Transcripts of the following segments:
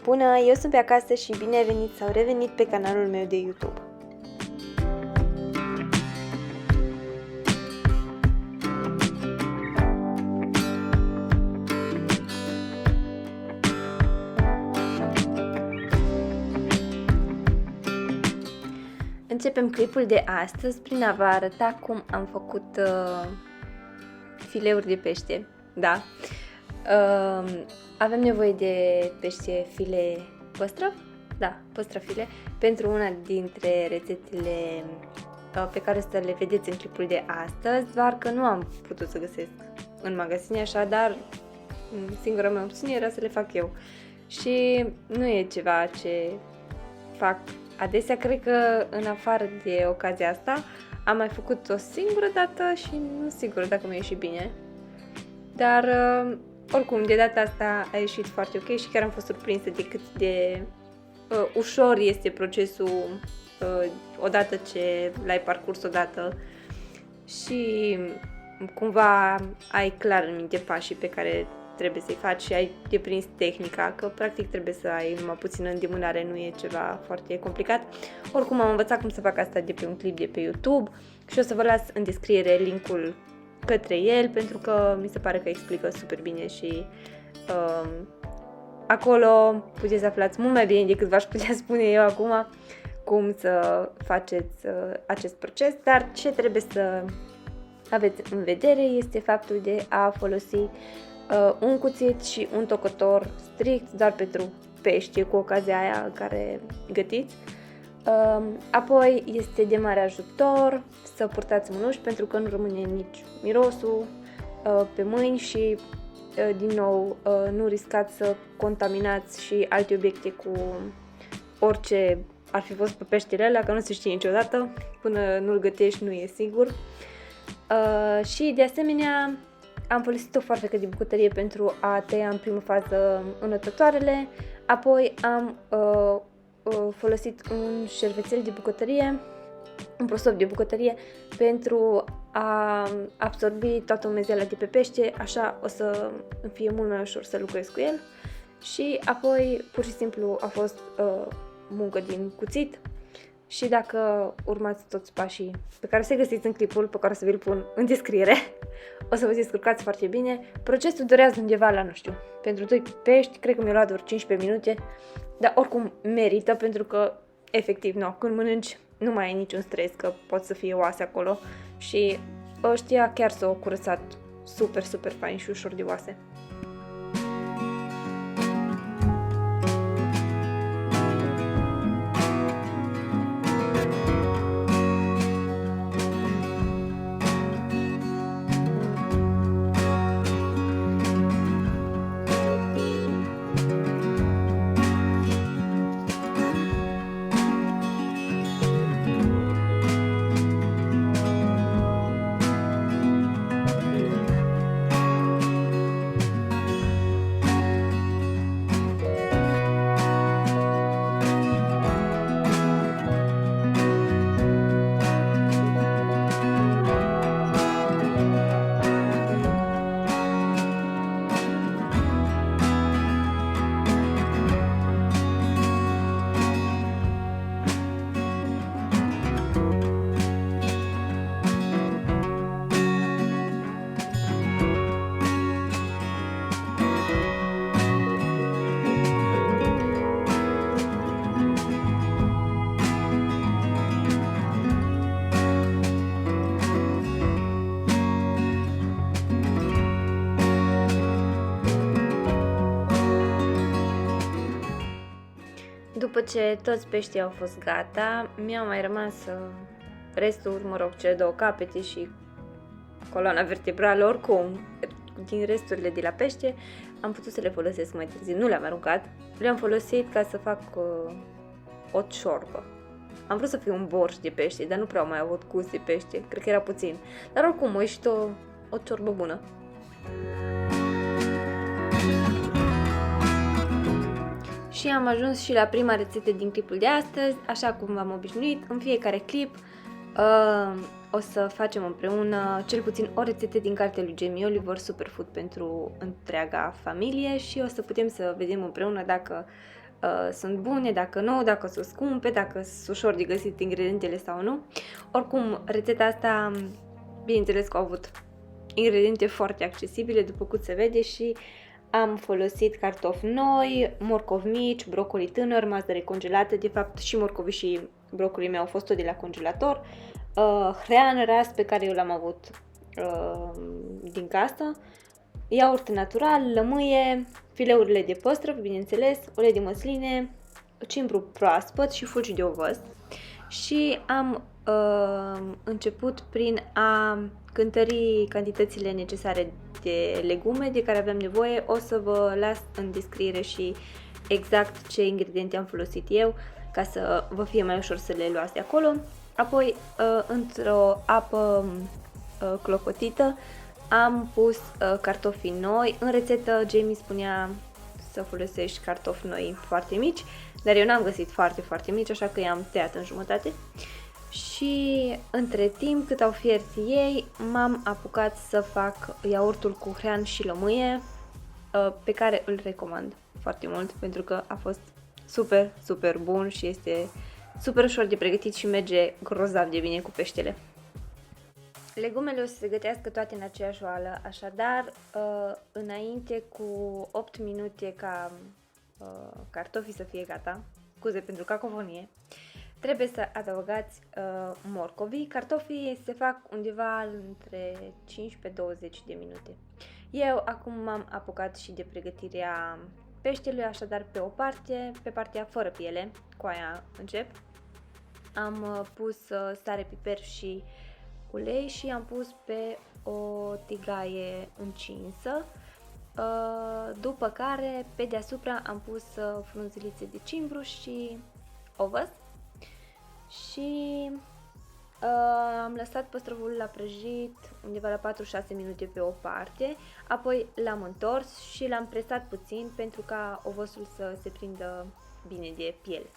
Bună, eu sunt pe acasă și bine ai venit sau revenit pe canalul meu de YouTube. Începem clipul de astăzi prin a vă arăta cum am făcut fileuri de pește. Da. Avem nevoie de pește file păstrăv, da, păstrăfile, pentru una dintre rețetele pe care să le vedeți în clipul de astăzi, doar că nu am putut să găsesc în magazine, așadar singura mea opțiune era să le fac eu. Și nu e ceva ce fac adesea, cred că în afară de ocazia asta am mai făcut o singură dată și nu sigură dacă mi-a ieșit bine. Dar oricum, de data asta a ieșit foarte ok și chiar am fost surprinsă de cât de ușor este procesul odată ce l-ai parcurs odată și cumva ai clar în minte pașii pe care trebuie să-i faci și ai deprins tehnica, că practic trebuie să ai numai puțină îndemânare, nu e ceva foarte complicat. Oricum am învățat cum să fac asta de pe un clip de pe YouTube și o să vă las în descriere linkul către el, pentru că mi se pare că explică super bine și acolo puteți să aflați mult mai bine decât v-aș putea spune eu acum cum să faceți acest proces, dar ce trebuie să aveți în vedere este faptul de a folosi un cuțit și un tocător strict doar pentru pește cu ocazia aia în care gătiți. Apoi este de mare ajutor să purtați mânuși pentru că nu rămâne nici mirosul pe mâini și din nou nu riscați să contaminați și alte obiecte cu orice ar fi fost pe peștele ăla, că nu se știe niciodată, până nu-l gătești nu e sigur. Și de asemenea am folosit o foarfecă de bucătărie pentru a tăia în primă fază înătătoarele, apoi am folosit un șervețel de bucătărie, un prosop de bucătărie pentru a absorbi toată umezeala de pe pește, așa o să fie mult mai ușor să lucrez cu el. Și apoi pur și simplu a fost muncă din cuțit și dacă urmați toți pașii pe care o să găsiți în clipul pe care o să vi-l pun în descriere, o să vă descurcați foarte bine. Procesul durează undeva la, nu știu, pentru 2 pești, cred că mi-a luat doar 15 minute, dar oricum merită pentru că, efectiv, când mănânci nu mai ai niciun stres că pot să fie oase acolo și ăștia chiar s-au curățat super, super fain și ușor de oase. După ce toți peștii au fost gata, mi-au mai rămas restul, cele 2 capete și coloana vertebrală, oricum, din resturile de la pește, am putut să le folosesc mai târziu, nu le-am aruncat, le-am folosit ca să fac o ciorbă. Am vrut să fie un borș de pește, dar nu prea am mai avut gust de pește, cred că era puțin, dar oricum a ieșit o ciorbă bună. Și am ajuns și la prima rețetă din clipul de astăzi, așa cum v-am obișnuit. În fiecare clip o să facem împreună cel puțin o rețetă din cartea lui Jamie Oliver, Superfood pentru întreaga familie, și o să putem să vedem împreună dacă sunt bune, dacă nu, dacă sunt scumpe, dacă sunt ușor de găsit ingredientele sau nu. Oricum, rețeta asta, bineînțeles că au avut ingrediente foarte accesibile, după cum se vede, și am folosit cartofi noi, morcovi mici, brocoli tânăr, mazăre congelată, de fapt și morcovii și brocolii mei au fost tot de la congelator, hrean ras pe care eu l-am avut din casă, iaurt natural, lămâie, fileurile de păstrăv, bineînțeles, ulei de măsline, cimbru proaspăt și fulgi de ovăz. Și am început prin a cântări cantitățile necesare de legume de care aveam nevoie. O să vă las în descriere și exact ce ingrediente am folosit eu, ca să vă fie mai ușor să le luați de acolo. Apoi, într-o apă clocotită, am pus cartofii noi. În rețetă, Jamie spunea să folosești cartofi noi foarte mici, dar eu n-am găsit foarte mici, așa că i-am tăiat în jumătate. Și între timp, cât au fiert ei, m-am apucat să fac iaurtul cu hrean și lămâie, pe care îl recomand foarte mult, pentru că a fost super bun și este super ușor de pregătit și merge grozav de bine cu peștele. Legumele o să se gătească toate în aceeași oală, așadar, înainte cu 8 minute ca cartofii să fie gata, scuze pentru cacofonie, trebuie să adăugați morcovii. Cartofii se fac undeva între 15-20 de minute. Eu acum m-am apucat și de pregătirea peștelui, așadar pe o parte, pe partea fără piele, cu aia încep, am pus sare, piper și ulei și am pus pe o tigaie încinsă, după care pe deasupra am pus frunzelițe de cimbru și ovăz și am lăsat păstrăvul la prăjit undeva la 4-6 minute pe o parte, apoi l-am întors și l-am presat puțin pentru ca ovăsul să se prindă bine de piele.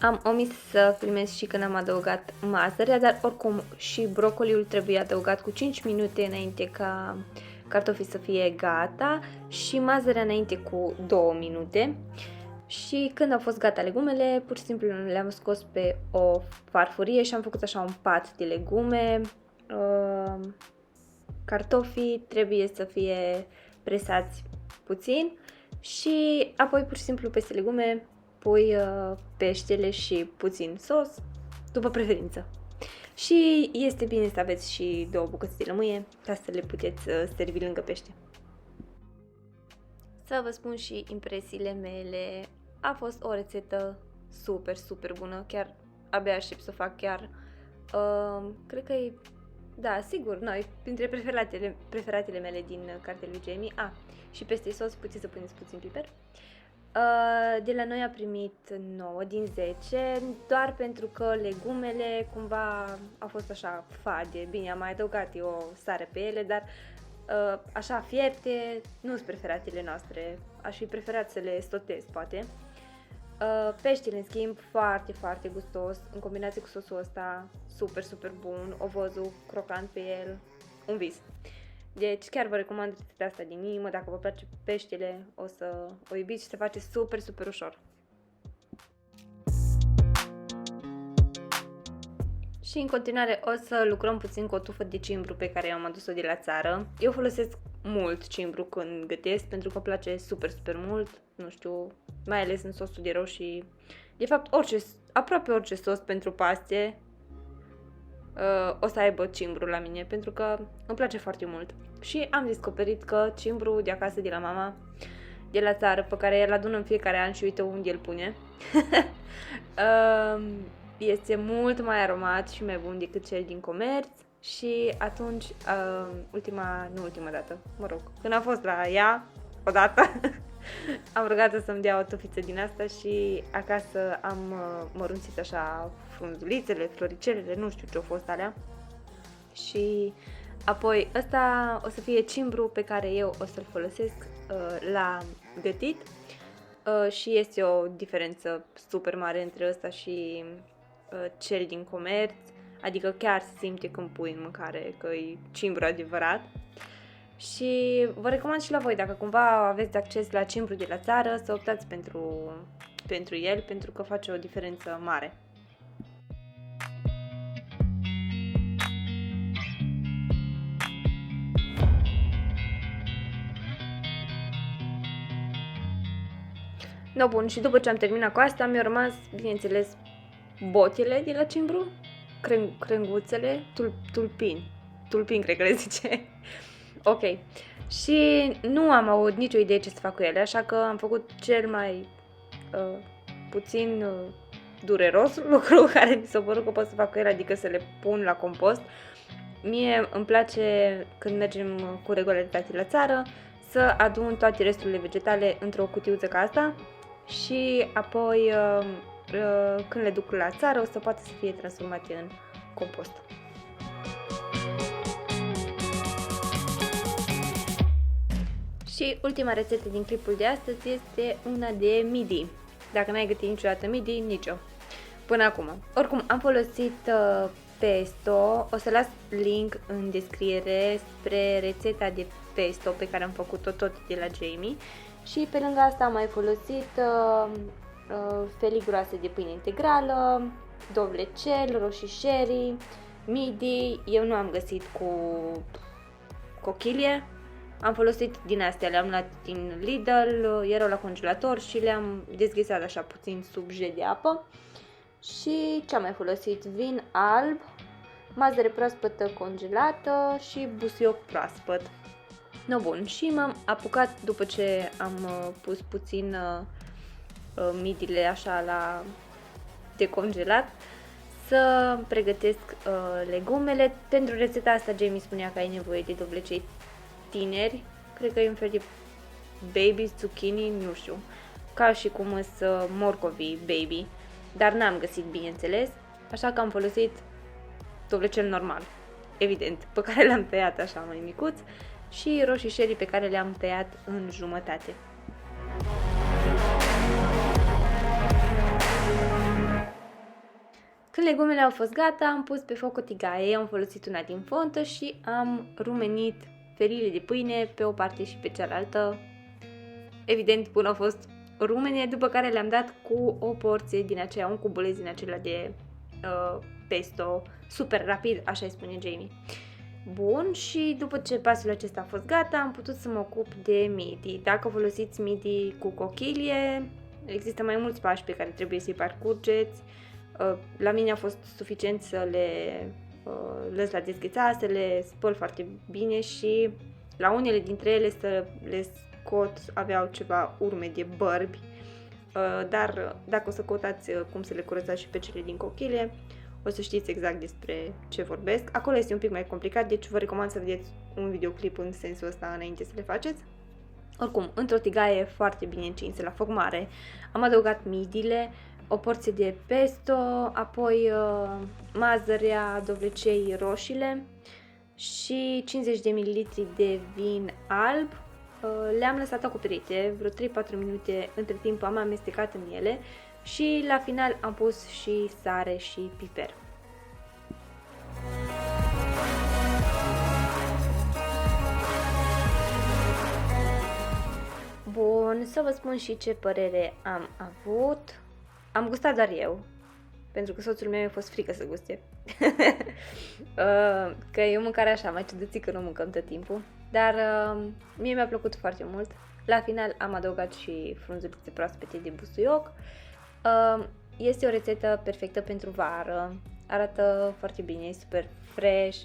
Am omis să filmez și când am adăugat mazărea, dar oricum și brocoliul trebuie adăugat cu 5 minute înainte ca cartofii să fie gata și mazărea înainte cu 2 minute. Și când au fost gata legumele, pur și simplu le-am scos pe o farfurie și am făcut așa un pat de legume. Cartofii trebuie să fie presați puțin și apoi pur și simplu peste legume pui peștele și puțin sos, după preferință. Și este bine să aveți și 2 bucăți de lămâie ca să le puteți servi lângă pește. Să vă spun și impresiile mele. A fost o rețetă super bună, chiar abia aștept să fac chiar. Cred că e, da, sigur, noi, printre preferatele mele din cartea lui Jamie. Și peste sos puteți să puneți puțin piper. De la noi a primit 9 din 10, doar pentru că legumele cumva au fost așa fade. Bine, am mai adăugat eu sare pe ele, dar așa fierte nu sunt preferatele noastre. Aș fi preferat să le stotez, poate. Peștele, în schimb, foarte gustos, în combinație cu sosul ăsta, super bun, ovozul crocant pe el, un vis. Deci chiar vă recomand rețeta asta din inimă, dacă vă place peștele, o să o iubiți și se face super ușor. Și în continuare o să lucrăm puțin cu o tufă de cimbru pe care am adus-o de la țară. Eu folosesc mult cimbru când gătesc pentru că îmi place super mult, nu știu, mai ales în sosul de roșii. De fapt, aproape orice sos pentru paste o să aibă cimbru la mine, pentru că îmi place foarte mult. Și am descoperit că cimbru de acasă, de la mama, de la țară, pe care el adună în fiecare an și uite unde îl pune, este mult mai aromat și mai bun decât cel din comerț. Și atunci, nu ultima dată, mă rog, când am fost la ea, odată, am rugat-o să-mi dea o tufiță din asta și acasă am mărunțit așa frunzulițele, floricelele, nu știu ce au fost alea. Și apoi ăsta o să fie cimbru pe care eu o să-l folosesc la gătit și este o diferență super mare între ăsta și cel din comerț, adică chiar se simte când pui în mâncare că e cimbru adevărat. Și vă recomand și la voi, dacă cumva aveți acces la cimbru de la țară, să optați pentru el, pentru că face o diferență mare. No, bun, și după ce am terminat cu asta, mi-au rămas, bineînțeles, botele de la cimbru, crenguțele, tulpin, cred că le zice. Ok. Și nu am avut nicio idee ce să fac cu ele, așa că am făcut cel mai puțin dureros lucru care mi s-a părut că pot să fac cu ele, adică să le pun la compost. Mie îmi place, când mergem cu regularitate la țară, să adun toate resturile vegetale într-o cutiuță ca asta și apoi când le duc la țară o să poată să fie transformate în compost. Și ultima rețetă din clipul de astăzi este una de midi. Dacă n-ai gătit niciodată midi, nicio. Până acum. Oricum, am folosit pesto. O să las link în descriere spre rețeta de pesto pe care am făcut-o tot de la Jamie. Și pe lângă asta am mai folosit felii groase de pâine integrală, dovlecel, roșii sherry, midi. Eu nu am găsit cu cochilie. Am folosit din astea, le-am luat din Lidl, erau la congelator și le-am dezghețat așa puțin sub jet de apă. Și ce am mai folosit? Vin alb, mazăre proaspătă congelată și busuioc proaspăt. No, bun, și m-am apucat, după ce am pus puțin midile așa la decongelat, să pregătesc legumele. Pentru rețeta asta Jamie spunea că ai nevoie de dovlecei tineri, cred că e un fel de baby zucchini, nu știu, ca și cum sunt morcovii baby, dar n-am găsit, bineînțeles, așa că am folosit dovlecel normal, evident, pe care l-am tăiat așa mai micuț, și roșii sherry pe care le-am tăiat în jumătate. Când legumele au fost gata, am pus pe foc o tigaie, am folosit una din fontă și am rumenit felile de pâine pe o parte și pe cealaltă. Evident, până au fost rumene, după care le-am dat cu o porție din aceea, un cubuleț din acela de pesto, super rapid, așa îi spune Jamie. Bun, și după ce pasul acesta a fost gata, am putut să mă ocup de midi. Dacă folosiți midi cu cochilie, există mai mulți pași pe care trebuie să-i parcurgeți. La mine a fost suficient să le lăs la dezghețat, să le spăl foarte bine și la unele dintre ele să le scot, aveau ceva urme de bărbi, dar dacă o să căutați cum să le curățați și pe cele din cochilie, o să știți exact despre ce vorbesc. Acolo este un pic mai complicat, deci vă recomand să vedeți un videoclip în sensul ăsta înainte să le faceți. Oricum, într-o tigaie foarte bine încinsă la foc mare, am adăugat midile, o porție de pesto, apoi mazărea, dovlecei, roșiile și 50 de ml de vin alb. Le-am lăsat acoperite vreo 3-4 minute, între timp am amestecat în ele și la final am pus și sare și piper. Bun, să vă spun și ce părere am avut. Am gustat doar eu, pentru că soțul meu a fost frică să guste. Că e o mâncare așa, mai ciudățică, nu mâncăm tot timpul. Dar mie mi-a plăcut foarte mult. La final am adăugat și frunzulițe proaspete de busuioc. Este o rețetă perfectă pentru vară. Arată foarte bine, e super fresh.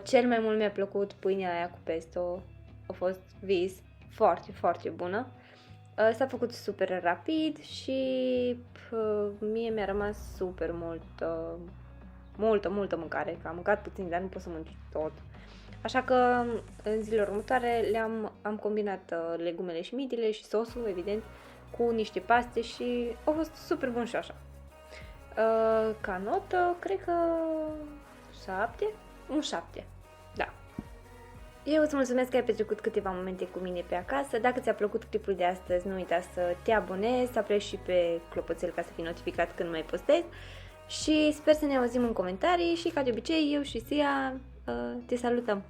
Cel mai mult mi-a plăcut pâinea aia cu pesto. A fost vis, foarte, foarte bună. S-a făcut super rapid și mie mi-a rămas super multă mâncare, că am mâncat puțin, dar nu pot să mănânc tot. Așa că în zilele următoare am combinat legumele și midile și sosul, evident, cu niște paste și a fost super bun și așa. Ca notă, cred că 7? Un 7, da. Eu îți mulțumesc că ai petrecut câteva momente cu mine pe acasă. Dacă ți-a plăcut clipul de astăzi, nu uita să te abonezi, să apeși și pe clopoțel ca să fii notificat când mai postez. Și sper să ne auzim în comentarii și, ca de obicei, eu și Sia te salutăm!